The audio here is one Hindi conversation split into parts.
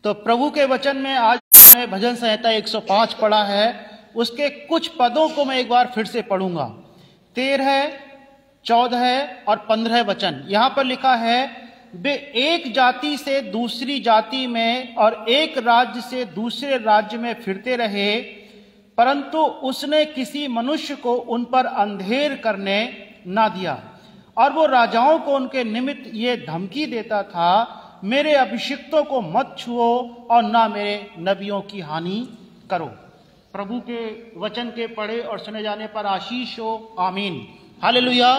तो प्रभु के वचन में आज मैं भजन संहिता 105 पढ़ा है, उसके कुछ पदों को मैं एक बार फिर से पढ़ूंगा। 13, 14 और 15 वचन यहां पर लिखा है, वे एक जाति से दूसरी जाति में और एक राज्य से दूसरे राज्य में फिरते रहे, परंतु उसने किसी मनुष्य को उन पर अंधेर करने ना दिया। और वो राजाओं को उनके निमित्त ये धमकी देता था, मेरे अभिषिक्तों को मत छुओ और ना मेरे नबियों की हानि करो। प्रभु के वचन के पढ़े और सुने जाने पर आशीष हो, आमीन, हालेलुया।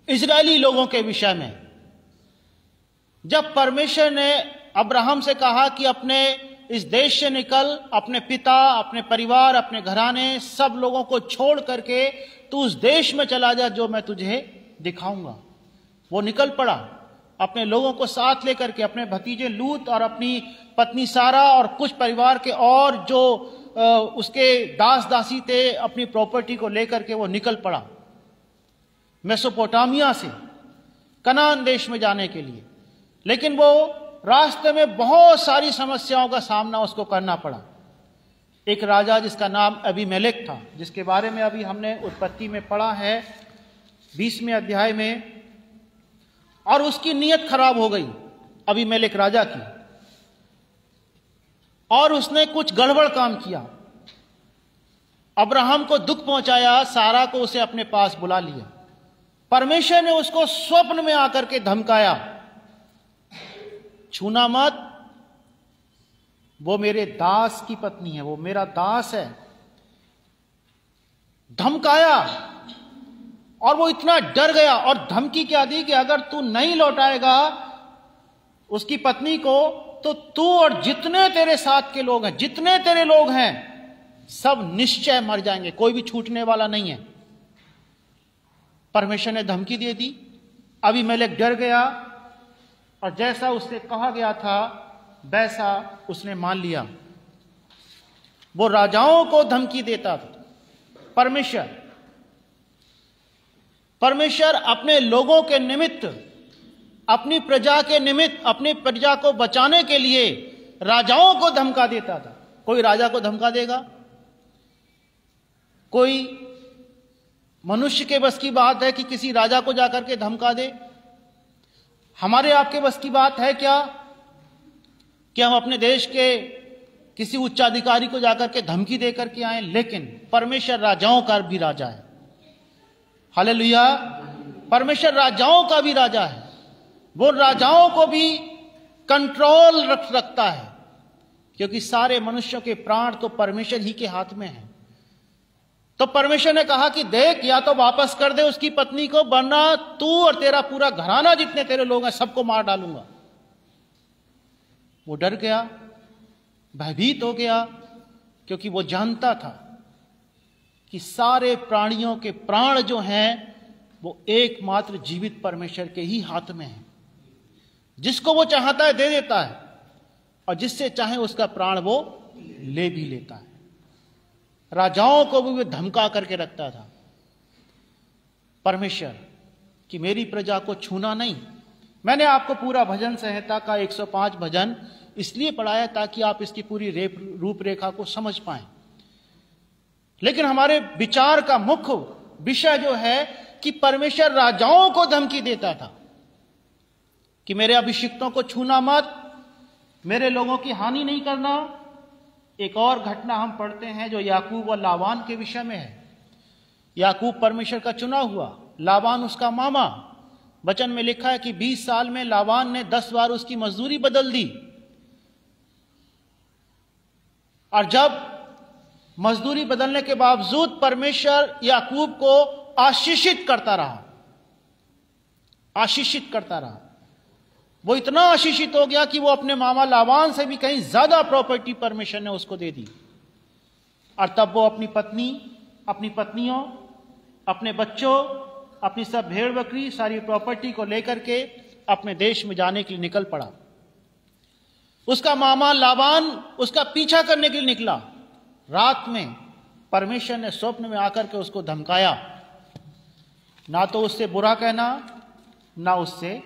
इजरायली लोगों के विषय में जब परमेश्वर ने अब्राहम से कहा कि अपने इस देश से निकल, अपने पिता, अपने परिवार, अपने घराने, सब लोगों को छोड़ करके तू उस देश में चला जा जो मैं तुझे दिखाऊंगा, वो निकल पड़ा अपने लोगों को साथ लेकर के, अपने भतीजे लूत और अपनी पत्नी सारा और कुछ परिवार के और जो उसके दास दासी थे, अपनी प्रॉपर्टी को लेकर के वो निकल पड़ा मेसोपोटामिया से कनान देश में जाने के लिए। लेकिन वो रास्ते में बहुत सारी समस्याओं का सामना उसको करना पड़ा। एक राजा जिसका नाम अबीमेलेक था, जिसके बारे में अभी हमने उत्पत्ति में पढ़ा है 20वें अध्याय में, और उसकी नीयत खराब हो गई अबीमेलेक राजा की, और उसने कुछ गड़बड़ काम किया। अब्राहम को दुख पहुंचाया, सारा को उसे अपने पास बुला लिया। परमेश्वर ने उसको स्वप्न में आकर के धमकाया, छूना मत, वो मेरे दास की पत्नी है, वो मेरा दास है। धमकाया और वो इतना डर गया, और धमकी क्या दी कि अगर तू नहीं लौटाएगा उसकी पत्नी को, तो तू और जितने तेरे साथ के लोग हैं, जितने तेरे लोग हैं, सब निश्चय मर जाएंगे, कोई भी छूटने वाला नहीं है। परमेश्वर ने धमकी दे दी। अबीमेलेक डर गया और जैसा उससे कहा गया था वैसा उसने मान लिया। वो राजाओं को धमकी देता था। परमेश्वर अपने लोगों के निमित्त, अपनी प्रजा के निमित्त, अपनी प्रजा को बचाने के लिए राजाओं को धमका देता था। कोई राजा को धमका देगा? कोई मनुष्य के बस की बात है कि किसी राजा को जाकर के धमका दे? हमारे आपके बस की बात है क्या कि हम अपने देश के किसी उच्चाधिकारी को जाकर के धमकी देकर के आए? लेकिन परमेश्वर राजाओं का भी राजा है, हालेलुया। परमेश्वर राजाओं का भी राजा है। वो राजाओं को भी कंट्रोल रखता है, क्योंकि सारे मनुष्यों के प्राण तो परमेश्वर ही के हाथ में है। तो परमेश्वर ने कहा कि देख, या तो वापस कर दे उसकी पत्नी को, वरना तू और तेरा पूरा घराना, जितने तेरे लोग हैं, सबको मार डालूंगा। वो डर गया, भयभीत हो गया, क्योंकि वो जानता था कि सारे प्राणियों के प्राण जो हैं वो एकमात्र जीवित परमेश्वर के ही हाथ में है। जिसको वो चाहता है दे देता है, और जिससे चाहे उसका प्राण वो ले भी लेता है। राजाओं को भी वो धमका करके रखता था परमेश्वर कि मेरी प्रजा को छूना नहीं। मैंने आपको पूरा भजन संहिता का 105 भजन इसलिए पढ़ाया ताकि आप इसकी पूरी रूपरेखा को समझ पाएं। लेकिन हमारे विचार का मुख्य विषय जो है कि परमेश्वर राजाओं को धमकी देता था कि मेरे अभिषिक्तों को छूना मत, मेरे लोगों की हानि नहीं करना। एक और घटना हम पढ़ते हैं जो याकूब और लाबान के विषय में है। याकूब परमेश्वर का चुना हुआ, लाबान उसका मामा। वचन में लिखा है कि 20 साल में लाबान ने 10 बार उसकी मजदूरी बदल दी, और जब मजदूरी बदलने के बावजूद परमेश्वर याकूब को आशीषित करता रहा, आशीषित करता रहा। वो इतना आशीषित हो गया कि वो अपने मामा लाबान से भी कहीं ज्यादा प्रॉपर्टी परमेश्वर ने उसको दे दी। और तब वो अपनी पत्नी, अपनी पत्नियों, अपने बच्चों, अपनी सब भेड़ बकरी, सारी प्रॉपर्टी को लेकर के अपने देश में जाने के लिए निकल पड़ा। उसका मामा लाबान उसका पीछा करने के लिए निकला। रात में परमेश्वर ने स्वप्न में आकर के उसको धमकाया, ना तो उससे बुरा कहना, ना उससे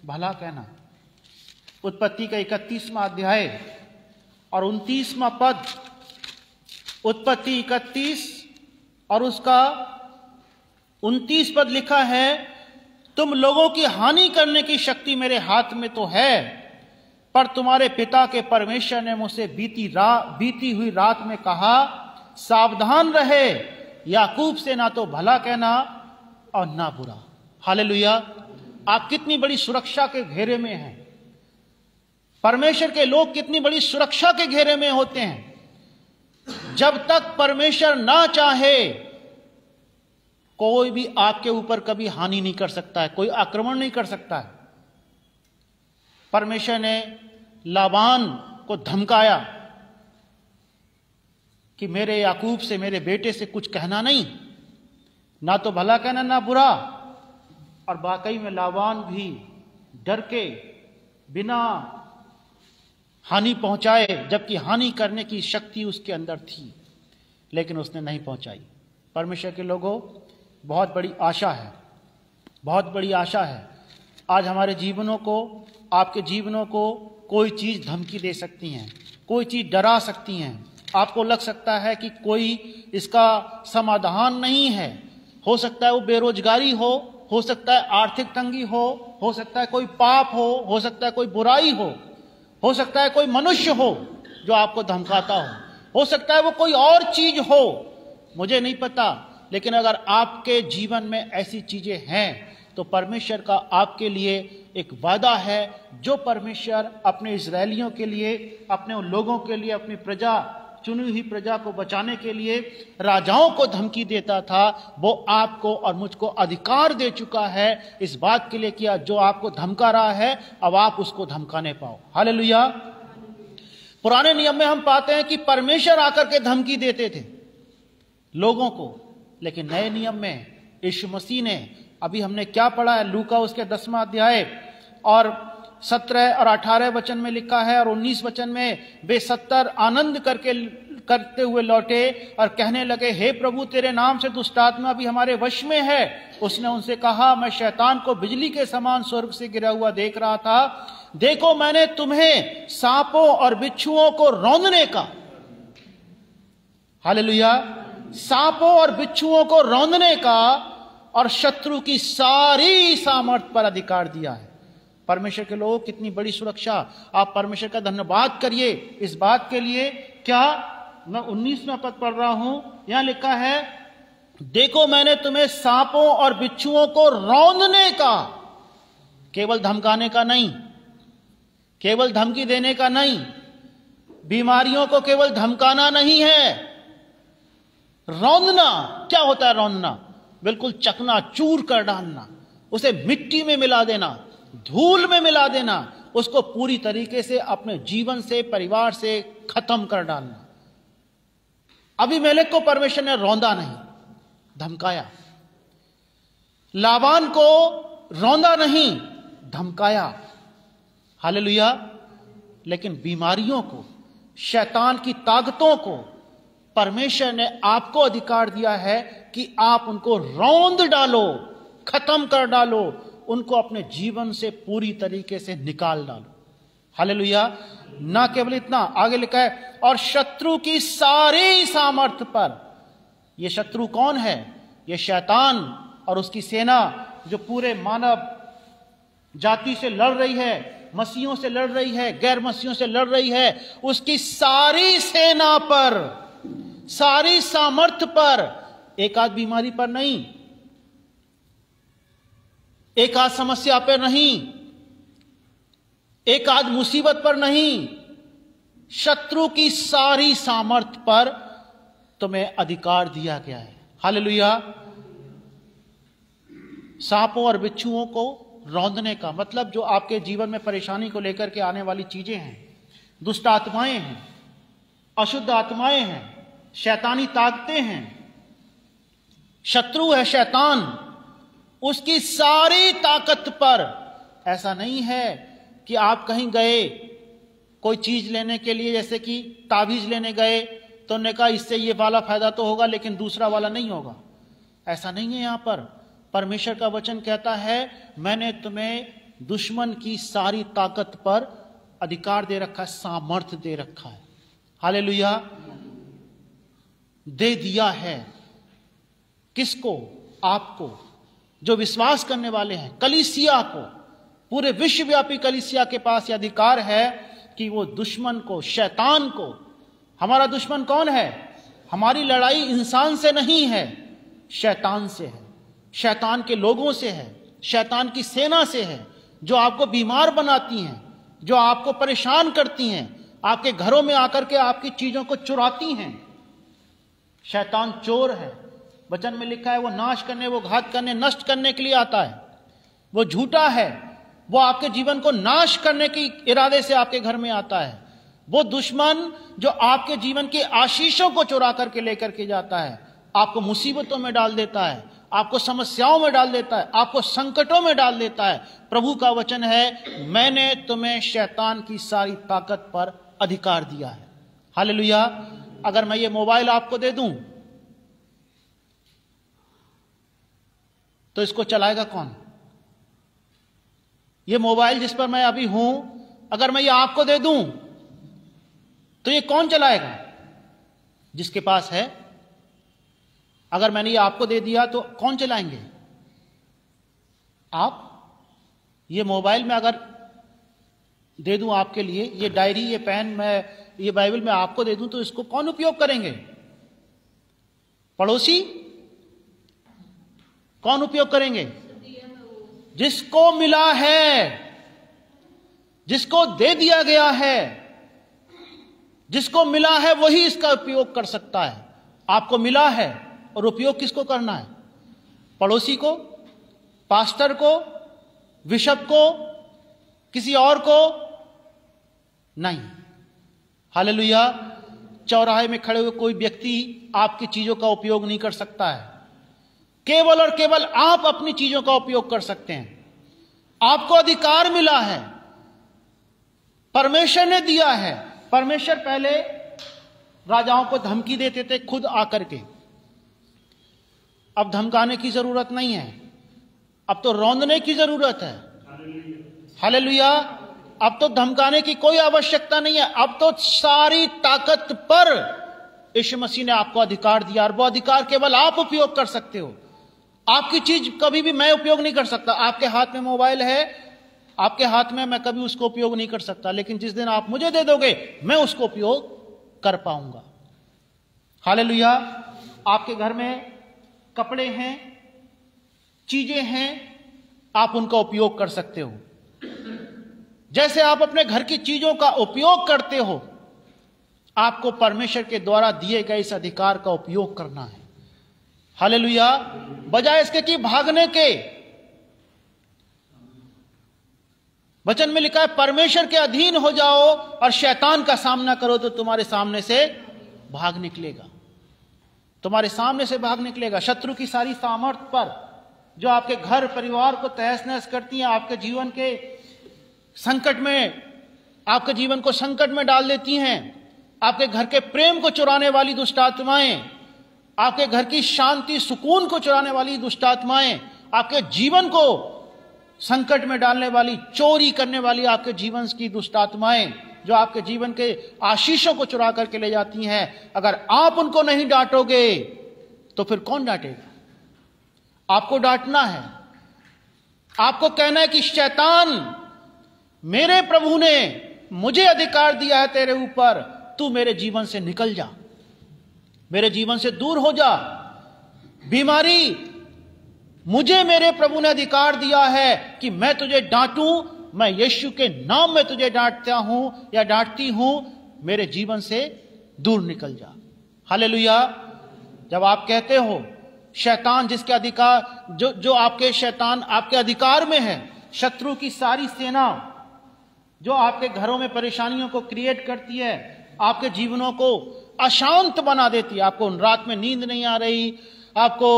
भला कहना। उत्पत्ति का 31वां अध्याय और 29वां पद। उत्पत्ति 31 और उसका 29 पद लिखा है, तुम लोगों की हानि करने की शक्ति मेरे हाथ में तो है, पर तुम्हारे पिता के परमेश्वर ने मुझसे बीती हुई रात में कहा, सावधान रहे, याकूब से ना तो भला कहना और ना बुरा। हालेलुया। आप कितनी बड़ी सुरक्षा के घेरे में हैं। परमेश्वर के लोग कितनी बड़ी सुरक्षा के घेरे में होते हैं। जब तक परमेश्वर ना चाहे कोई भी आपके ऊपर कभी हानि नहीं कर सकता है, कोई आक्रमण नहीं कर सकता है। परमेश्वर ने लाबान को धमकाया कि मेरे याकूब से, मेरे बेटे से कुछ कहना नहीं, ना तो भला कहना ना बुरा। और वाकई में लाबान भी डर के बिना हानि पहुंचाए, जबकि हानि करने की शक्ति उसके अंदर थी, लेकिन उसने नहीं पहुंचाई। परमेश्वर के लोगों, बहुत बड़ी आशा है, बहुत बड़ी आशा है। आज हमारे जीवनों को, आपके जीवनों को कोई चीज धमकी दे सकती हैं, कोई चीज डरा सकती हैं। आपको लग सकता है कि कोई इसका समाधान नहीं है। हो सकता है वो बेरोजगारी हो सकता है आर्थिक तंगी हो सकता है कोई पाप हो सकता है कोई बुराई हो सकता है कोई मनुष्य हो जो आपको धमकाता हो सकता है वो कोई और चीज हो, मुझे नहीं पता। लेकिन अगर आपके जीवन में ऐसी चीजें हैं तो परमेश्वर का आपके लिए एक वादा है, जो परमेश्वर अपने इजरायलियों के लिए, अपने उन लोगों के लिए, अपनी प्रजा, चुनी हुई प्रजा को बचाने के लिए राजाओं को धमकी देता था, वो आपको और मुझको अधिकार दे चुका है इस बात के लिए कि जो आपको धमका रहा है अब आप उसको धमकाने पाओ। हालेलुया। पुराने नियम में हम पाते हैं कि परमेश्वर आकर के धमकी देते थे लोगों को, लेकिन नए नियम में यीशु मसीह ने, अभी हमने क्या पढ़ा है, लूका उसके 10वां अध्याय और 17 और 18 वचन में लिखा है और 19 वचन में, वे 70 आनंद करते हुए लौटे और कहने लगे, हे प्रभु, तेरे नाम से दुष्ट आत्मा भी हमारे वश में है। उसने उनसे कहा, मैं शैतान को बिजली के समान स्वर्ग से गिरा हुआ देख रहा था। देखो, मैंने तुम्हें सांपों और बिच्छुओं को रौंदने का, हालेलुया, सांपों और बिच्छुओं को रौंदने का और शत्रु की सारी सामर्थ पर अधिकार दिया है। परमेश्वर के लोग, कितनी बड़ी सुरक्षा। आप परमेश्वर का धन्यवाद करिए इस बात के लिए। क्या, मैं 19वां पद पढ़ रहा हूं, यहां लिखा है, देखो मैंने तुम्हें सांपों और बिच्छुओं को रौंदने का, केवल धमकाने का नहीं, केवल धमकी देने का नहीं, बीमारियों को केवल धमकाना नहीं है, रौंदना। क्या होता है रौंदना? बिल्कुल चकनाचूर कर डालना, उसे मिट्टी में मिला देना, धूल में मिला देना, उसको पूरी तरीके से अपने जीवन से, परिवार से खत्म कर डालना। अबीमेलेक को परमेश्वर ने रौंदा नहीं, धमकाया। लाबान को रौंदा नहीं, धमकाया। हालेलुया। लेकिन बीमारियों को, शैतान की ताकतों को परमेश्वर ने आपको अधिकार दिया है कि आप उनको रौंद डालो, खत्म कर डालो, उनको अपने जीवन से पूरी तरीके से निकाल डालो। हालेलुया। ना केवल इतना, आगे लिखा है, और शत्रु की सारी सामर्थ पर। यह शत्रु कौन है? यह शैतान और उसकी सेना, जो पूरे मानव जाति से लड़ रही है, मसीहों से लड़ रही है, गैर मसीहों से लड़ रही है, उसकी सारी सेना पर, सारी सामर्थ पर। एक आध बीमारी पर नहीं, एक आध समस्या पर नहीं, एक आध मुसीबत पर नहीं, शत्रु की सारी सामर्थ पर तुम्हें अधिकार दिया गया है। हालेलुया। सांपों और बिच्छुओं को रौंदने का मतलब, जो आपके जीवन में परेशानी को लेकर के आने वाली चीजें हैं, दुष्ट आत्माएं हैं, अशुद्ध आत्माएं हैं, शैतानी ताकतें हैं, शत्रु है शैतान, उसकी सारी ताकत पर। ऐसा नहीं है कि आप कहीं गए कोई चीज लेने के लिए, जैसे कि ताबीज लेने गए तो उन्होंने कहा इससे ये वाला फायदा तो होगा लेकिन दूसरा वाला नहीं होगा। ऐसा नहीं है। यहां पर परमेश्वर का वचन कहता है, मैंने तुम्हें दुश्मन की सारी ताकत पर अधिकार दे रखा है, सामर्थ्य दे रखा है। हालेलुया। दे दिया है किसको? आपको, जो विश्वास करने वाले हैं, कलीसिया को। पूरे विश्वव्यापी कलीसिया के पास यह अधिकार है कि वो दुश्मन को, शैतान को, हमारा दुश्मन कौन है? हमारी लड़ाई इंसान से नहीं है, शैतान से है, शैतान के लोगों से है, शैतान की सेना से है, जो आपको बीमार बनाती हैं, जो आपको परेशान करती हैं, आपके घरों में आकर के आपकी चीजों को चुराती हैं। शैतान चोर है, वचन में लिखा है वो नाश करने, वो घात करने, नष्ट करने के लिए आता है। वो झूठा है, वो आपके जीवन को नाश करने के इरादे से आपके घर में आता है। वो दुश्मन जो आपके जीवन के आशीषों को चुरा करके लेकर के जाता है, आपको मुसीबतों में डाल देता है, आपको समस्याओं में डाल देता है, आपको संकटों में डाल देता है। प्रभु का वचन है, मैंने तुम्हें शैतान की सारी ताकत पर अधिकार दिया है। हालेलुया। अगर मैं ये मोबाइल आपको दे दूं तो इसको चलाएगा कौन? ये मोबाइल जिस पर मैं अभी हूं, अगर मैं ये आपको दे दूं तो ये कौन चलाएगा? जिसके पास है। अगर मैंने ये आपको दे दिया तो कौन चलाएंगे? आप। ये मोबाइल में अगर दे दूं आपके लिए, ये डायरी, ये पेन, मैं ये बाइबल में आपको दे दूं तो इसको कौन उपयोग करेंगे? पड़ोसी? कौन उपयोग करेंगे? जिसको मिला है, जिसको दे दिया गया है, जिसको मिला है वही इसका उपयोग कर सकता है। आपको मिला है और उपयोग किसको करना है? पड़ोसी को, पास्टर को, बिशप को, किसी और को नहीं। हालेलुया। चौराहे में खड़े हुए कोई व्यक्ति आपकी चीजों का उपयोग नहीं कर सकता है। केवल और केवल आप अपनी चीजों का उपयोग कर सकते हैं। आपको अधिकार मिला है, परमेश्वर ने दिया है। परमेश्वर पहले राजाओं को धमकी देते थे खुद आकर के, अब धमकाने की जरूरत नहीं है, अब तो रौंदने की जरूरत है। हालेलुया। अब तो धमकाने की कोई आवश्यकता नहीं है, अब तो सारी ताकत पर यीशु मसीह ने आपको अधिकार दिया, और वो अधिकार केवल आप उपयोग कर सकते हो। आपकी चीज कभी भी मैं उपयोग नहीं कर सकता। आपके हाथ में मोबाइल है, आपके हाथ में, मैं कभी उसको उपयोग नहीं कर सकता, लेकिन जिस दिन आप मुझे दे दोगे मैं उसको उपयोग कर पाऊंगा। हालेलुया। आपके घर में कपड़े हैं, चीजें हैं, आप उनका उपयोग कर सकते हो। जैसे आप अपने घर की चीजों का उपयोग करते हो, आपको परमेश्वर के द्वारा दिए गए इस अधिकार का उपयोग करना है। हालेलुया। बजाय इसके कि भागने के, वचन में लिखा है परमेश्वर के अधीन हो जाओ और शैतान का सामना करो तो तुम्हारे सामने से भाग निकलेगा, तुम्हारे सामने से भाग निकलेगा। शत्रु की सारी सामर्थ पर जो आपके घर परिवार को तहस नहस करती हैं, आपके जीवन के संकट में, आपके जीवन को संकट में डाल देती हैं, आपके घर के प्रेम को चुराने वाली दुष्ट आत्माएं, आपके घर की शांति सुकून को चुराने वाली दुष्ट आत्माएं, आपके जीवन को संकट में डालने वाली, चोरी करने वाली आपके जीवन की दुष्ट आत्माएं, जो आपके जीवन के आशीषों को चुरा करके ले जाती हैं, अगर आप उनको नहीं डांटोगे तो फिर कौन डांटेगा? आपको डांटना है। आपको कहना है कि शैतान, मेरे प्रभु ने मुझे अधिकार दिया है तेरे ऊपर, तू मेरे जीवन से निकल जा, मेरे जीवन से दूर हो जा। बीमारी, मुझे मेरे प्रभु ने अधिकार दिया है कि मैं तुझे डांटूं, मैं यीशु के नाम में तुझे डांटता हूं या डांटती हूं, मेरे जीवन से दूर निकल जा। हालेलुया। जब आप कहते हो शैतान जिसके अधिकार, जो आपके शैतान आपके अधिकार में है, शत्रु की सारी सेना जो आपके घरों में परेशानियों को क्रिएट करती है, आपके जीवनों को अशांत बना देती है, आपको रात में नींद नहीं आ रही, आपको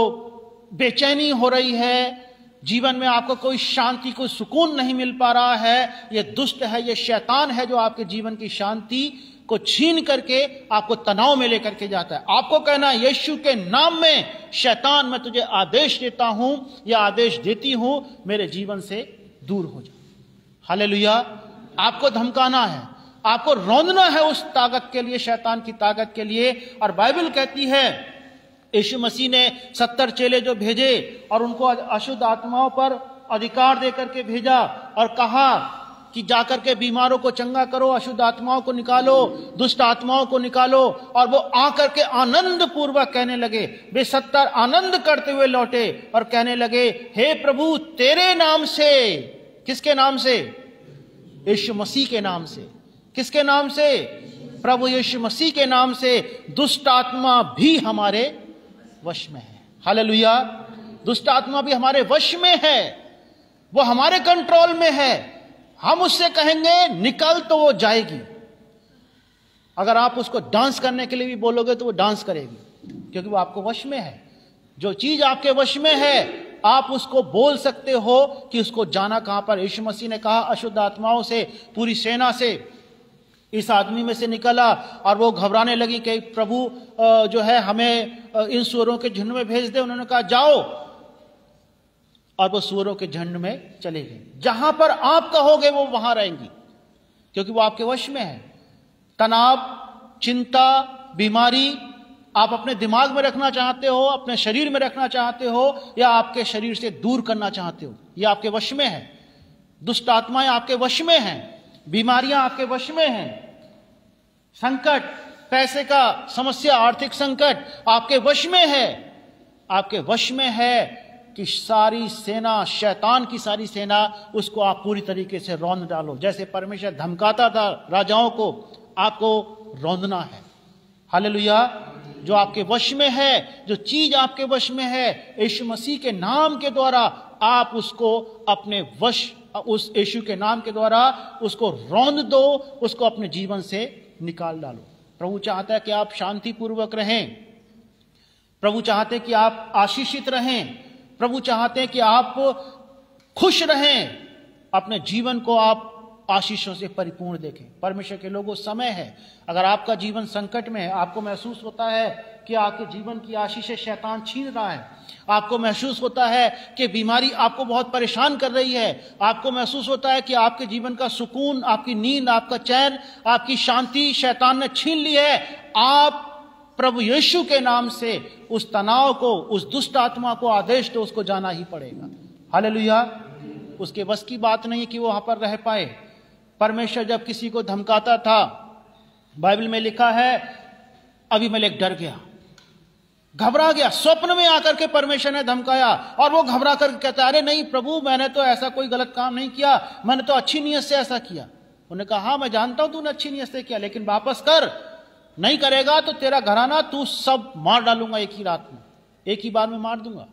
बेचैनी हो रही है, जीवन में आपको कोई शांति, कोई सुकून नहीं मिल पा रहा है, ये दुष्ट है, ये शैतान है जो आपके जीवन की शांति को छीन करके आपको तनाव में लेकर के जाता है। आपको कहना है यीशु के नाम में शैतान, मैं तुझे आदेश देता हूं या आदेश देती हूं, मेरे जीवन से दूर हो जा। हालेलुया। आपको धमकाना है, आपको रौंदना है उस ताकत के लिए, शैतान की ताकत के लिए। और बाइबल कहती है यीशु मसीह ने 70 चेले जो भेजे और उनको अशुद्ध आत्माओं पर अधिकार देकर के भेजा और कहा कि जाकर के बीमारों को चंगा करो, अशुद्ध आत्माओं को निकालो, दुष्ट आत्माओं को निकालो। और वो आकर के आनंद पूर्वक कहने लगे, वे 70 आनंद करते हुए लौटे और कहने लगे, हे प्रभु तेरे नाम से। किसके नाम से? यीशु मसीह के नाम से। किसके नाम से? प्रभु यीशु मसीह के नाम से दुष्ट आत्मा भी हमारे वश में है। हालेलुया। दुष्ट आत्मा भी हमारे वश में है, वो हमारे कंट्रोल में है। हम उससे कहेंगे निकल तो वो जाएगी। अगर आप उसको डांस करने के लिए भी बोलोगे तो वो डांस करेगी, क्योंकि वो आपको वश में है। जो चीज आपके वश में है आप उसको बोल सकते हो कि उसको जाना कहां पर। यीशु मसीह ने कहा अशुद्ध आत्माओं से, पूरी सेना से इस आदमी में से निकला और वो घबराने लगी कि प्रभु जो है हमें इन सूअरों के झुंड में भेज दे। उन्होंने कहा जाओ, और वो सूअरों के झुंड में चले गए। जहां पर आप कहोगे वो वहां रहेंगी, क्योंकि वो आपके वश में है। तनाव, चिंता, बीमारी आप अपने दिमाग में रखना चाहते हो, अपने शरीर में रखना चाहते हो, या आपके शरीर से दूर करना चाहते हो, ये आपके वश में है। दुष्ट आत्माएं आपके वश में हैं, बीमारियां आपके वश में हैं, संकट, पैसे का समस्या, आर्थिक संकट आपके वश में है। आपके वश में है कि सारी सेना, शैतान की सारी सेना, उसको आप पूरी तरीके से रौंद डालो। जैसे परमेश्वर धमकाता था राजाओं को, आपको रौंदना है। हालेलुया। जो आपके वश में है, जो चीज आपके वश में है, यीशु मसीह के नाम के द्वारा आप उसको अपने वश, उस यीशु के नाम के द्वारा उसको रौंद दो, उसको अपने जीवन से निकाल डालो। प्रभु चाहता है कि आप शांतिपूर्वक रहें। प्रभु चाहते हैं कि आप आशीषित रहें। प्रभु चाहते हैं कि आप खुश रहें, अपने जीवन को आप आशीषों से परिपूर्ण देखें। परमेश्वर के लोगों, समय है, अगर आपका जीवन संकट में है, आपको महसूस होता है कि आपके जीवन की आशीषें शैतान छीन रहा है, आपको महसूस होता है कि बीमारी आपको बहुत परेशान कर रही है, आपको महसूस होता है कि आपके जीवन का सुकून, आपकी नींद, आपका चैन, आपकी शांति शैतान ने छीन ली है, आप प्रभु यीशु के नाम से उस तनाव को, उस दुष्ट आत्मा को आदेश दो, उसको जाना ही पड़ेगा। हालेलुया। उसके बस की बात नहीं कि वो वहां पर रह पाए। परमेश्वर जब किसी को धमकाता था, बाइबल में लिखा है अबीमेलेक डर गया, घबरा गया। स्वप्न में आकर के परमेश्वर ने धमकाया और वो घबरा कर कहता, अरे नहीं प्रभु, मैंने तो ऐसा कोई गलत काम नहीं किया, मैंने तो अच्छी नीयत से ऐसा किया। उन्होंने कहा हाँ मैं जानता हूं तूने अच्छी नीयत से किया, लेकिन वापस कर, नहीं करेगा तो तेरा घराना तू सब मार डालूंगा एक ही रात में, एक ही बार में मार दूंगा।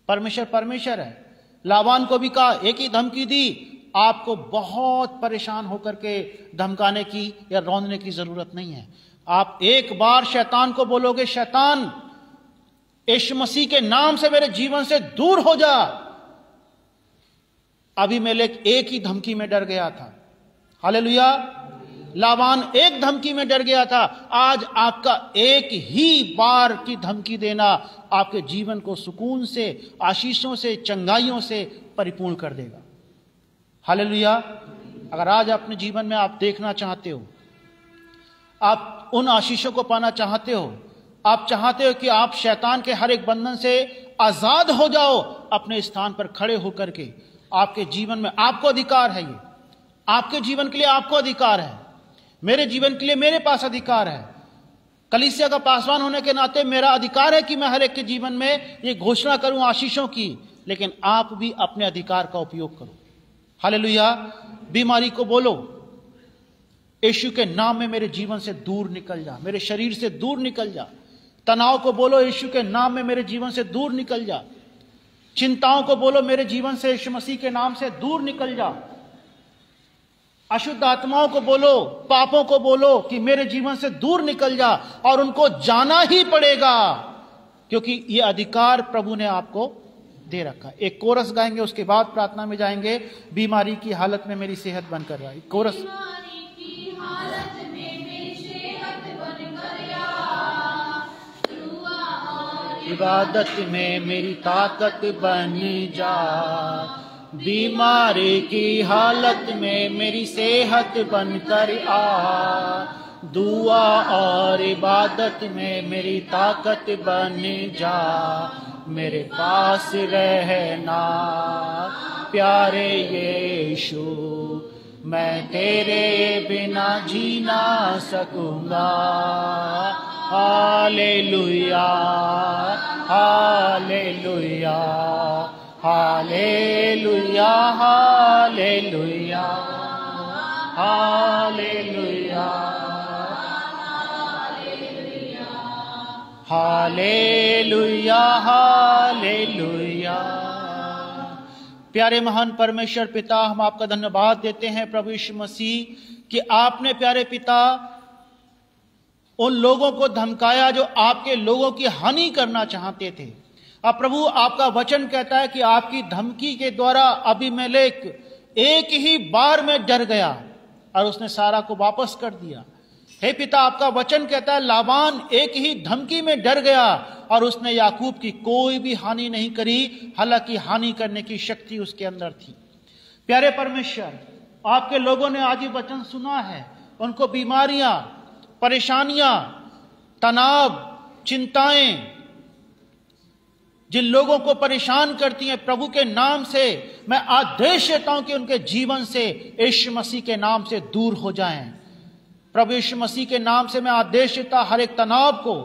परमेश्वर परमेश्वर है। लाबान को भी कहा, एक ही धमकी दी, आपको बहुत परेशान होकर के धमकाने की या रौंदने की जरूरत नहीं है। आप एक बार शैतान को बोलोगे, शैतान यीशु मसीह के नाम से मेरे जीवन से दूर हो जा। अबीमेलेक एक ही धमकी में डर गया था। हालेलुया। लाबान एक धमकी में डर गया था। आज आपका एक ही बार की धमकी देना आपके जीवन को सुकून से, आशीषों से, चंगाइयों से परिपूर्ण कर देगा। हालेलुया। अगर आज अपने जीवन में आप देखना चाहते हो, आप उन आशीषों को पाना चाहते हो, आप चाहते हो कि आप शैतान के हर एक बंधन से आजाद हो जाओ, अपने स्थान पर खड़े होकर के आपके जीवन में आपको अधिकार है। ये आपके जीवन के लिए आपको अधिकार है, मेरे जीवन के लिए मेरे पास अधिकार है। कलीसिया का पासवान होने के नाते मेरा अधिकार है कि मैं हर एक के जीवन में ये घोषणा करूं आशीषों की, लेकिन आप भी अपने अधिकार का उपयोग करो। हालेलुया। बीमारी को बोलो, यीशु के नाम में मेरे जीवन से दूर निकल जा, मेरे शरीर से दूर निकल जा। तनाव को बोलो, यीशु के नाम में मेरे जीवन से दूर निकल जा। चिंताओं को बोलो, मेरे जीवन से यीशु मसीह के नाम से दूर निकल जा। अशुद्ध आत्माओं को बोलो, पापों को बोलो कि मेरे जीवन से दूर निकल जा, और उनको जाना ही पड़ेगा, क्योंकि ये अधिकार प्रभु ने आपको दे रखा। एक कोरस गाएंगे, उसके बाद प्रार्थना में जाएंगे। बीमारी की हालत में मेरी सेहत बनकर रहा। कोरस। इबादत में मेरी ताकत बन जा, बीमारी की हालत में मेरी सेहत बनकर आ, दुआ और इबादत में मेरी ताकत बन जा, मेरे पास रहना प्यारे यीशु, मैं तेरे बिना जी ना सकूंगा। Hallelujah hallelujah hallelujah hallelujah hallelujah hallelujah hallelujah. प्यारे महान परमेश्वर पिता, हम आपका धन्यवाद देते हैं प्रभु यीशु मसीह कि आपने प्यारे पिता उन लोगों को धमकाया जो आपके लोगों की हानि करना चाहते थे। अब प्रभु, आपका वचन कहता है कि आपकी धमकी के द्वारा अबीमेलेक एक ही बार में डर गया और उसने सारा को वापस कर दिया। हे पिता, आपका वचन कहता है लाबान एक ही धमकी में डर गया और उसने याकूब की कोई भी हानि नहीं करी, हालांकि हानि करने की शक्ति उसके अंदर थी। प्यारे परमेश्वर, आपके लोगों ने आज ये वचन सुना है, उनको बीमारियां, परेशानियां, तनाव, चिंताएं जिन लोगों को परेशान करती हैं, प्रभु के नाम से मैं आदेश देता हूं कि उनके जीवन से यीशु मसीह के नाम से दूर हो जाएं। प्रभु यीशु मसीह के नाम से मैं आदेश देता हर एक तनाव को,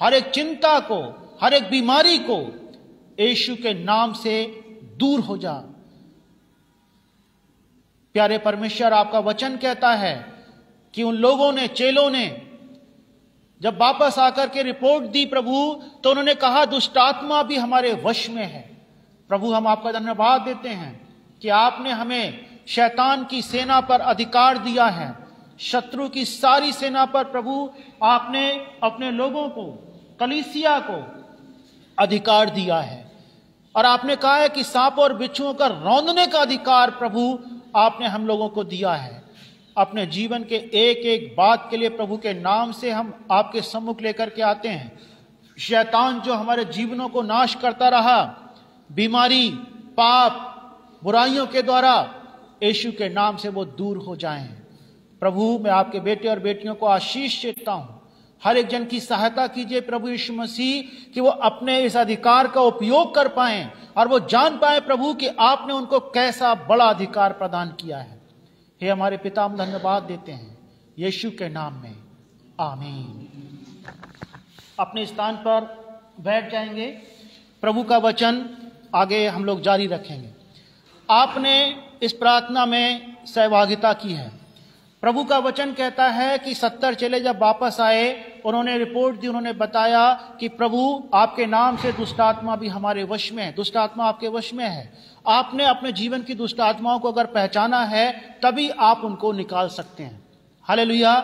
हर एक चिंता को, हर एक बीमारी को यीशु के नाम से दूर हो जा। प्यारे परमेश्वर, आपका वचन कहता है कि उन लोगों ने, चेलों ने जब वापस आकर के रिपोर्ट दी प्रभु, तो उन्होंने कहा दुष्ट आत्मा भी हमारे वश में है। प्रभु, हम आपका धन्यवाद देते हैं कि आपने हमें शैतान की सेना पर अधिकार दिया है, शत्रु की सारी सेना पर प्रभु आपने अपने लोगों को, कलीसिया को अधिकार दिया है। और आपने कहा है कि सांप और बिच्छुओं का रौंदने का अधिकार प्रभु आपने हम लोगों को दिया है। अपने जीवन के एक एक बात के लिए प्रभु के नाम से हम आपके सम्मुख लेकर के आते हैं। शैतान जो हमारे जीवनों को नाश करता रहा, बीमारी, पाप, बुराइयों के द्वारा, यीशु के नाम से वो दूर हो जाएं। प्रभु, मैं आपके बेटे और बेटियों को आशीष देता हूं। हर एक जन की सहायता कीजिए प्रभु यीशु मसीह कि वो अपने इस अधिकार का उपयोग कर पाएं और वो जान पाए प्रभु कि आपने उनको कैसा बड़ा अधिकार प्रदान किया है। हे हमारे पिता, हम धन्यवाद देते हैं यीशु के नाम में, आमीन। अपने स्थान पर बैठ जाएंगे। प्रभु का वचन आगे हम लोग जारी रखेंगे। आपने इस प्रार्थना में सहभागिता की है। प्रभु का वचन कहता है कि 70 चेले जब वापस आए, उन्होंने रिपोर्ट दी, उन्होंने बताया कि प्रभु आपके नाम से दुष्ट आत्मा भी हमारे वश में है। दुष्ट आत्मा आपके वश में है। आपने अपने जीवन की दुष्ट आत्माओं को अगर पहचाना है तभी आप उनको निकाल सकते हैं। हालेलुया।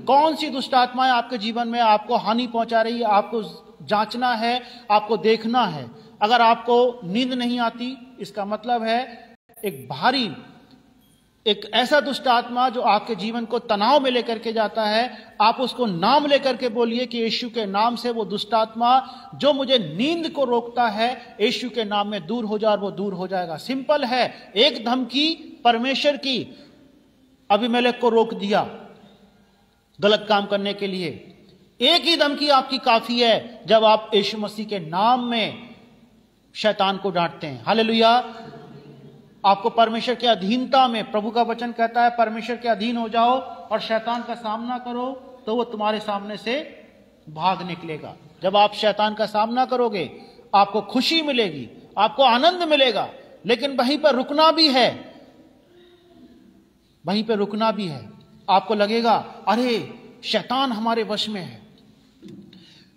कौन सी दुष्ट आत्माएं आपके जीवन में आपको हानि पहुंचा रही है, आपको जांचना है, आपको देखना है। अगर आपको नींद नहीं आती, इसका मतलब है एक ऐसा दुष्ट आत्मा जो आपके जीवन को तनाव में लेकर के जाता है। आप उसको नाम लेकर के बोलिए कि यीशु के नाम से वो दुष्ट आत्मा जो मुझे नींद को रोकता है, यीशु के नाम में दूर हो जा, और वो दूर हो जाएगा। सिंपल है। एक धमकी परमेश्वर की अबीमेलेक को रोक दिया गलत काम करने के लिए। एक ही धमकी आपकी काफी है जब आप यीशु मसीह के नाम में शैतान को डांटते हैं। हालेलुया। आपको परमेश्वर के अधीनता में, प्रभु का वचन कहता है परमेश्वर के अधीन हो जाओ और शैतान का सामना करो तो वो तुम्हारे सामने से भाग निकलेगा। जब आप शैतान का सामना करोगे आपको खुशी मिलेगी, आपको आनंद मिलेगा, लेकिन वहीं पर रुकना भी है, वहीं पर रुकना भी है। आपको लगेगा अरे शैतान हमारे वश में है,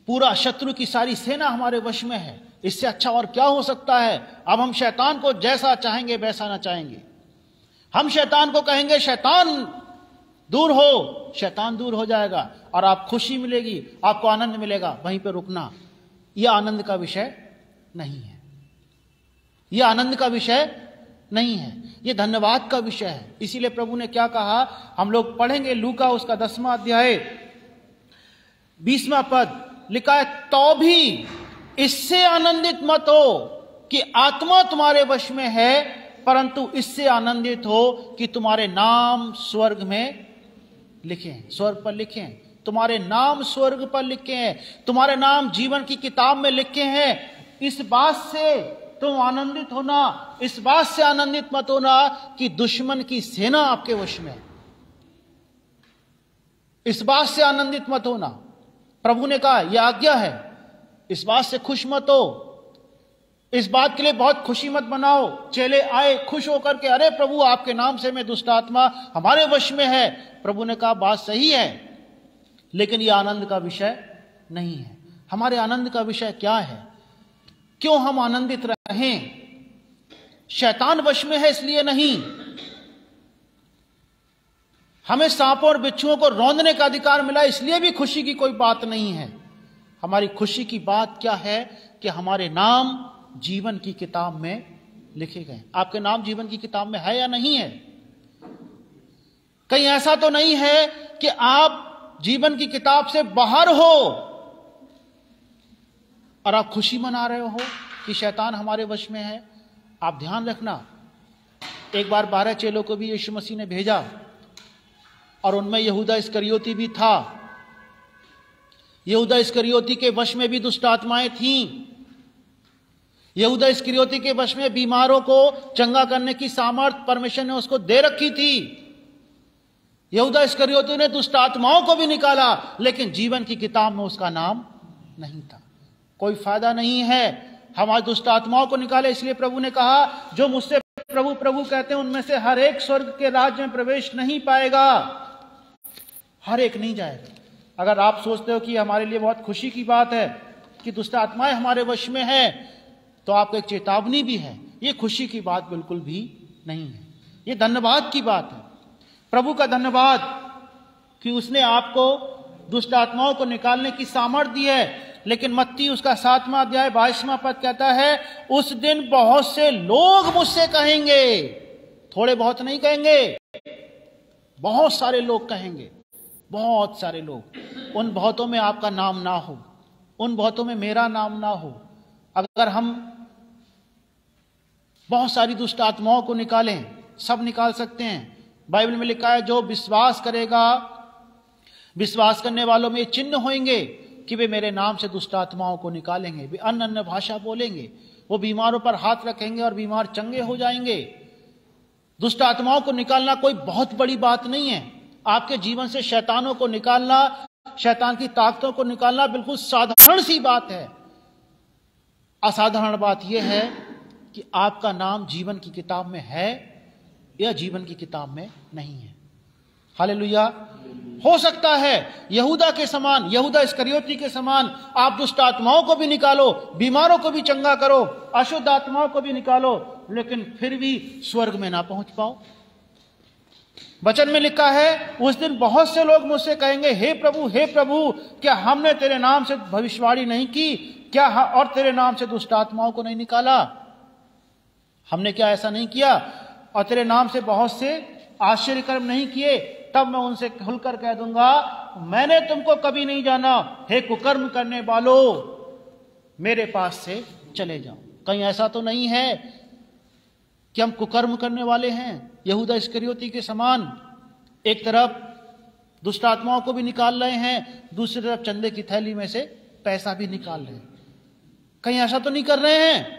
पूरा शत्रु की सारी सेना हमारे वश में है, इससे अच्छा और क्या हो सकता है। अब हम शैतान को जैसा चाहेंगे वैसा ना चाहेंगे। हम शैतान को कहेंगे शैतान दूर हो, शैतान दूर हो जाएगा और आप खुशी मिलेगी, आपको आनंद मिलेगा। वहीं पे रुकना यह आनंद का विषय नहीं है, यह आनंद का विषय नहीं है, यह धन्यवाद का विषय है। इसीलिए प्रभु ने क्या कहा, हम लोग पढ़ेंगे लूका उसका 10वां अध्याय 20वां पद लिखा है, तो भी इससे आनंदित मत हो कि आत्मा तुम्हारे वश में है, परंतु इससे आनंदित हो कि तुम्हारे नाम स्वर्ग में लिखे हैं, स्वर्ग पर लिखे हैं, तुम्हारे नाम स्वर्ग पर लिखे हैं, तुम्हारे नाम जीवन की किताब में लिखे हैं। इस बात से तुम आनंदित होना, इस बात से आनंदित मत होना कि दुश्मन की सेना आपके वश में है। इस बात से आनंदित मत होना। प्रभु ने कहा यह आज्ञा है, इस बात से खुश मत हो, इस बात के लिए बहुत खुशी मत बनाओ। चेले आए खुश होकर के, अरे प्रभु आपके नाम से मैं दुष्ट आत्मा हमारे वश में है। प्रभु ने कहा बात सही है, लेकिन यह आनंद का विषय नहीं है। हमारे आनंद का विषय क्या है? क्यों हम आनंदित रहें? शैतान वश में है इसलिए नहीं। हमें सांपों और बिच्छुओं को रौंदने का अधिकार मिला इसलिए भी खुशी की कोई बात नहीं है। हमारी खुशी की बात क्या है कि हमारे नाम जीवन की किताब में लिखे गए। आपके नाम जीवन की किताब में है या नहीं है? कहीं ऐसा तो नहीं है कि आप जीवन की किताब से बाहर हो और आप खुशी मना रहे हो कि शैतान हमारे वश में है? आप ध्यान रखना, एक बार 12 चेलों को भी यीशु मसीह ने भेजा और उनमें यहूदा इस्करियोती भी था। यहूदा इस्करियोती के वश में भी दुष्ट आत्माएं थीं। यहूदा इस्करियोती के वश में बीमारों को चंगा करने की सामर्थ परमेश्वर ने उसको दे रखी थी। यहूदा इस्करियोती ने दुष्ट आत्माओं को भी निकाला, लेकिन जीवन की किताब में उसका नाम नहीं था। कोई फायदा नहीं है हम आज दुष्ट आत्माओं को निकाले। इसलिए प्रभु ने कहा जो मुझसे प्रभु प्रभु कहते हैं उनमें से हर एक स्वर्ग के राज्य में प्रवेश नहीं पाएगा। हर एक नहीं जाएगा। अगर आप सोचते हो कि हमारे लिए बहुत खुशी की बात है कि दुष्ट आत्माएं हमारे वश में है, तो आपको एक चेतावनी भी है। ये खुशी की बात बिल्कुल भी नहीं है, ये धन्यवाद की बात है। प्रभु का धन्यवाद कि उसने आपको दुष्ट आत्माओं को निकालने की सामर्थ्य दी है। लेकिन मत्ती उसका 7वां अध्याय 22वां पद कहता है, उस दिन बहुत से लोग मुझसे कहेंगे, थोड़े बहुत नहीं कहेंगे, बहुत सारे लोग कहेंगे, बहुत सारे लोग। उन बहुतों में आपका नाम ना हो, उन बहुतों में मेरा नाम ना हो। अगर हम बहुत सारी दुष्ट आत्माओं को निकालें, सब निकाल सकते हैं। बाइबल में लिखा है जो विश्वास करेगा, विश्वास करने वालों में चिन्ह होंगे कि वे मेरे नाम से दुष्ट आत्माओं को निकालेंगे, वे अन्य अन्य भाषा बोलेंगे, वो बीमारों पर हाथ रखेंगे और बीमार चंगे हो जाएंगे। दुष्ट आत्माओं को निकालना कोई बहुत बड़ी बात नहीं है। आपके जीवन से शैतानों को निकालना, शैतान की ताकतों को निकालना बिल्कुल साधारण सी बात है। असाधारण बात यह है कि आपका नाम जीवन की किताब में है या जीवन की किताब में नहीं है। हालेलुया। हो सकता है यहूदा के समान, यहूदा इस्करियोती के समान आप दुष्ट आत्माओं को भी निकालो, बीमारों को भी चंगा करो, अशुद्ध आत्माओं को भी निकालो, लेकिन फिर भी स्वर्ग में ना पहुंच पाओ। वचन में लिखा है उस दिन बहुत से लोग मुझसे कहेंगे, हे प्रभु क्या हमने तेरे नाम से भविष्यवाणी नहीं की, क्या और तेरे नाम से दुष्ट आत्माओं को नहीं निकाला? हमने क्या ऐसा नहीं किया? और तेरे नाम से बहुत से आश्चर्य कर्म नहीं किए? तब मैं उनसे खुलकर कह दूंगा, मैंने तुमको कभी नहीं जाना, हे कुकर्म करने वालों, मेरे पास से चले जाओ। कहीं ऐसा तो नहीं है कि हम कुकर्म करने वाले हैं यहूदा इस्करियोती के समान? एक तरफ दुष्ट आत्माओं को भी निकाल रहे हैं, दूसरी तरफ चंदे की थैली में से पैसा भी निकाल रहे हैं। कहीं ऐसा तो नहीं कर रहे हैं?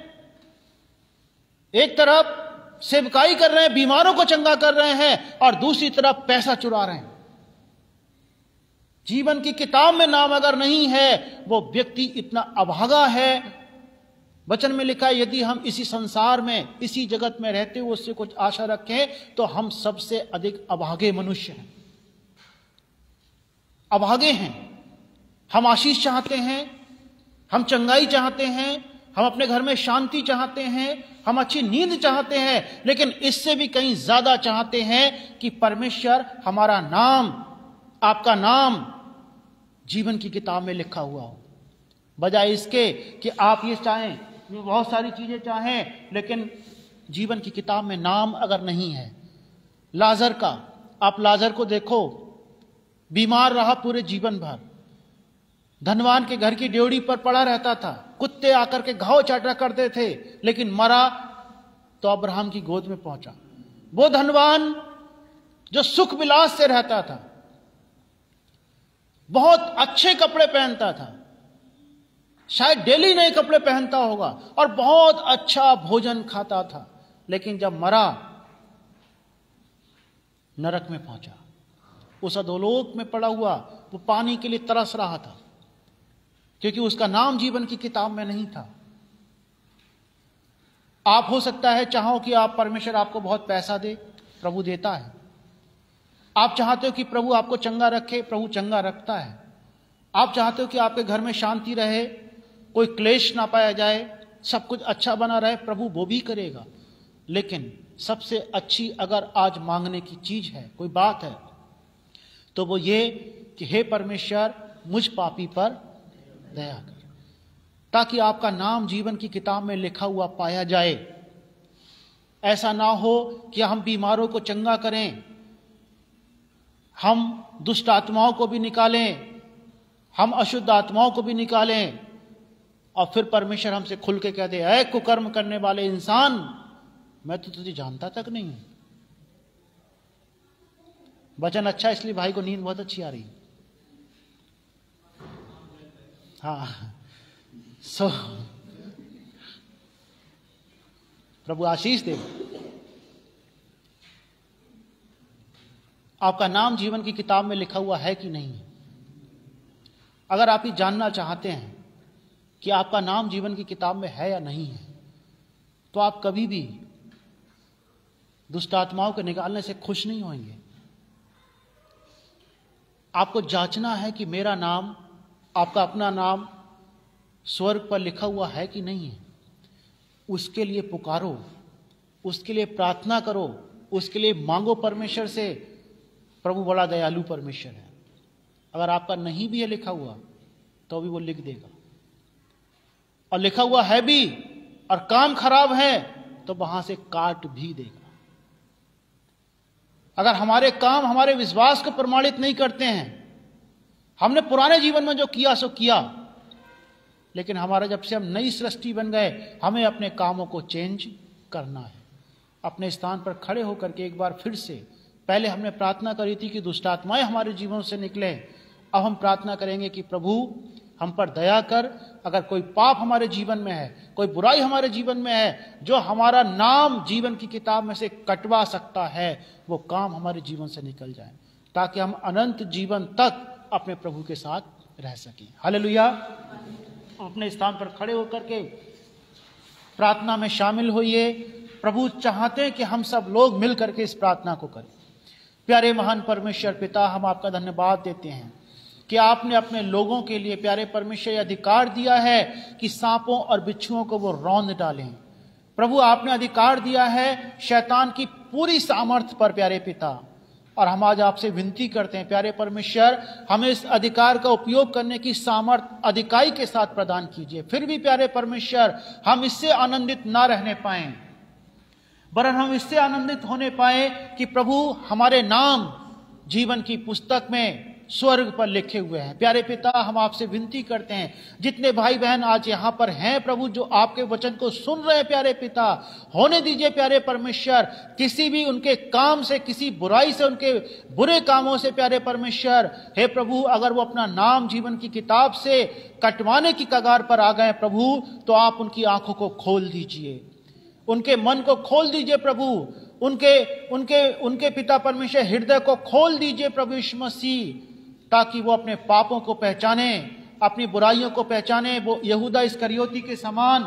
एक तरफ सेवकाई कर रहे हैं, बीमारों को चंगा कर रहे हैं, और दूसरी तरफ पैसा चुरा रहे हैं। जीवन की किताब में नाम अगर नहीं है, वो व्यक्ति इतना अभागा है। वचन में लिखा है यदि हम इसी संसार में, इसी जगत में रहते हुए उससे कुछ आशा रखें, तो हम सबसे अधिक अभागे मनुष्य हैं, अभागे हैं। हम आशीष चाहते हैं, हम चंगाई चाहते हैं, हम अपने घर में शांति चाहते हैं, हम अच्छी नींद चाहते हैं, लेकिन इससे भी कहीं ज्यादा चाहते हैं कि परमेश्वर हमारा नाम, आपका नाम जीवन की किताब में लिखा हुआ हो। बजाय इसके कि आप ये चाहें, बहुत सारी चीजें चाहें, लेकिन जीवन की किताब में नाम अगर नहीं है। लाजर का, आप लाजर को देखो, बीमार रहा पूरे जीवन भर, धनवान के घर की ड्योढ़ी पर पड़ा रहता था, कुत्ते आकर के घाव चाटा करते थे, लेकिन मरा तो अब्राहम की गोद में पहुंचा। वो धनवान जो सुख विलास से रहता था, बहुत अच्छे कपड़े पहनता था, शायद डेली नए कपड़े पहनता होगा, और बहुत अच्छा भोजन खाता था, लेकिन जब मरा नरक में पहुंचा। उस अधोलोक में पड़ा हुआ वो पानी के लिए तरस रहा था, क्योंकि उसका नाम जीवन की किताब में नहीं था। आप हो सकता है चाहो कि आप परमेश्वर आपको बहुत पैसा दे, प्रभु देता है। आप चाहते हो कि प्रभु आपको चंगा रखे, प्रभु चंगा रखता है। आप चाहते हो कि आपके घर में शांति रहे, कोई क्लेश ना पाया जाए, सब कुछ अच्छा बना रहे, प्रभु वो भी करेगा। लेकिन सबसे अच्छी अगर आज मांगने की चीज है, कोई बात है, तो वो ये कि हे परमेश्वर मुझ पापी पर दया कर, ताकि आपका नाम जीवन की किताब में लिखा हुआ पाया जाए। ऐसा ना हो कि हम बीमारों को चंगा करें, हम दुष्ट आत्माओं को भी निकालें, हम अशुद्ध आत्माओं को भी निकालें, और फिर परमेश्वर हमसे खुल के कह दे, ऐ कुकर्म करने वाले इंसान, मैं तो तुझे जानता तक नहीं हूं। वचन अच्छा, इसलिए भाई को नींद बहुत अच्छी आ रही। हाँ, प्रभु आशीष दे। आपका नाम जीवन की किताब में लिखा हुआ है कि नहीं? अगर आप ये जानना चाहते हैं कि आपका नाम जीवन की किताब में है या नहीं है, तो आप कभी भी दुष्ट आत्माओं को निकालने से खुश नहीं होंगे। आपको जांचना है कि मेरा नाम, आपका अपना नाम स्वर्ग पर लिखा हुआ है कि नहीं है। उसके लिए पुकारो, उसके लिए प्रार्थना करो, उसके लिए मांगो परमेश्वर से। प्रभु बड़ा दयालु परमेश्वर है। अगर आपका नहीं भी है लिखा हुआ, तो भी वो लिख देगा। और लिखा हुआ है भी और काम खराब है, तो वहां से काट भी देगा। अगर हमारे काम हमारे विश्वास को प्रमाणित नहीं करते हैं, हमने पुराने जीवन में जो किया सो किया, लेकिन हमारा जब से हम नई सृष्टि बन गए, हमें अपने कामों को चेंज करना है। अपने स्थान पर खड़े होकर के एक बार फिर से, पहले हमने प्रार्थना करी थी कि दुष्ट आत्माएं हमारे जीवन से निकले, अब हम प्रार्थना करेंगे कि प्रभु हम पर दया कर। अगर कोई पाप हमारे जीवन में है, कोई बुराई हमारे जीवन में है, जो हमारा नाम जीवन की किताब में से कटवा सकता है, वो काम हमारे जीवन से निकल जाए, ताकि हम अनंत जीवन तक अपने प्रभु के साथ रह सकें। हालेलुया। अपने स्थान पर खड़े होकर के प्रार्थना में शामिल होइए। प्रभु चाहते हैं कि हम सब लोग मिल करके इस प्रार्थना को करें। प्यारे महान परमेश्वर पिता, हम आपका धन्यवाद देते हैं कि आपने अपने लोगों के लिए, प्यारे परमेश्वर, अधिकार दिया है कि सांपों और बिच्छुओं को वो रौंद डालें। प्रभु, आपने अधिकार दिया है शैतान की पूरी सामर्थ्य पर, प्यारे पिता। और हम आज आपसे विनती करते हैं, प्यारे परमेश्वर, हमें इस अधिकार का उपयोग करने की सामर्थ्य अधिकाई के साथ प्रदान कीजिए। फिर भी प्यारे परमेश्वर, हम इससे आनंदित ना रहने पाएं, वरन हम इससे आनंदित होने पाए कि प्रभु हमारे नाम जीवन की पुस्तक में स्वर्ग पर लिखे हुए हैं। प्यारे पिता, हम आपसे विनती करते हैं, जितने भाई बहन आज यहाँ पर हैं प्रभु, जो आपके वचन को सुन रहे हैं, प्यारे पिता, होने दीजिए प्यारे परमेश्वर, किसी भी उनके काम से, किसी बुराई से, उनके बुरे कामों से, प्यारे परमेश्वर, हे प्रभु, अगर वो अपना नाम जीवन की किताब से कटवाने की कगार पर आ गए प्रभु, तो आप उनकी आंखों को खोल दीजिए, उनके मन को खोल दीजिए प्रभु, उनके पिता परमेश्वर हृदय को खोल दीजिए प्रभु यीशु मसीह, ताकि वो अपने पापों को पहचाने, अपनी बुराइयों को पहचाने। वो यहूदा इस्करियोती के समान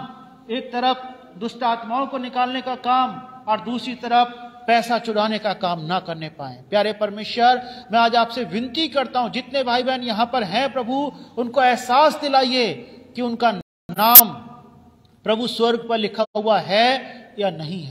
एक तरफ दुष्ट आत्माओं को निकालने का काम और दूसरी तरफ पैसा चुराने का काम ना करने पाए। प्यारे परमेश्वर, मैं आज आपसे विनती करता हूं, जितने भाई बहन यहां पर हैं प्रभु, उनको एहसास दिलाइए कि उनका नाम प्रभु स्वर्ग पर लिखा हुआ है या नहीं है।